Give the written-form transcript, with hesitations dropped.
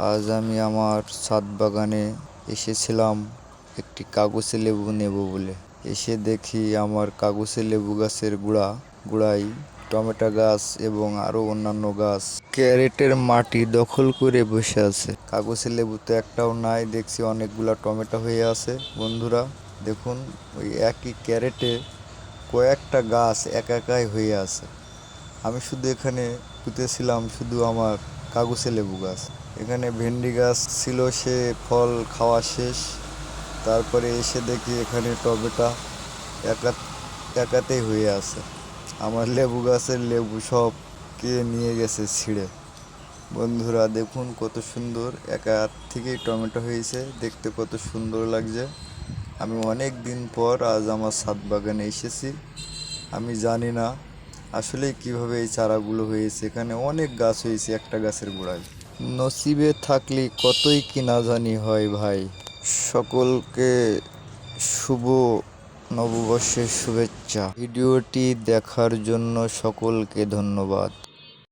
আজ আমি আমার ছাদ বাগানে এসেছিলাম একটি কাগজে লেবু নেব বলে। এসে দেখি আমার কাগজে লেবু গাছের গোড়ায় টমেটো গাছ এবং আরো অন্যান্য গাছ ক্যারেটের মাটি দখল করে বসে আছে। কাগজে লেবু তো একটাও নাই, দেখছি অনেকগুলা টমেটো হয়ে আছে। বন্ধুরা দেখুন, ওই একই ক্যারেটে কয়েকটা গাছ একাই হয়ে আছে। আমি শুধু এখানে পুঁতেছিলাম শুধু আমার কাগজে লেবু গাছ। এখানে ভেন্ডি গাছ ছিল, সে ফল খাওয়া শেষ। তারপরে এসে দেখি এখানে টমেটো একাতেই হয়ে আছে। আমার লেবু গাছের লেবু সব কে নিয়ে গেছে ছিঁড়ে। বন্ধুরা দেখুন কত সুন্দর, একা থেকেই টমেটো হয়েছে, দেখতে কত সুন্দর লাগছে। আমি অনেক দিন পর আজ আমার ছাদ বাগানে এসেছি। আমি জানি না আসলে কিভাবে এই চারাগুলো হয়েছে। এখানে অনেক গাছ হয়েছে একটা গাছের গোড়ায়। নসিবে থাকলে কতই কি না জানি হয় ভাই। সকলকে শুভ নববর্ষের শুভেচ্ছা। ভিডিওটি দেখার জন্য সকলকে ধন্যবাদ।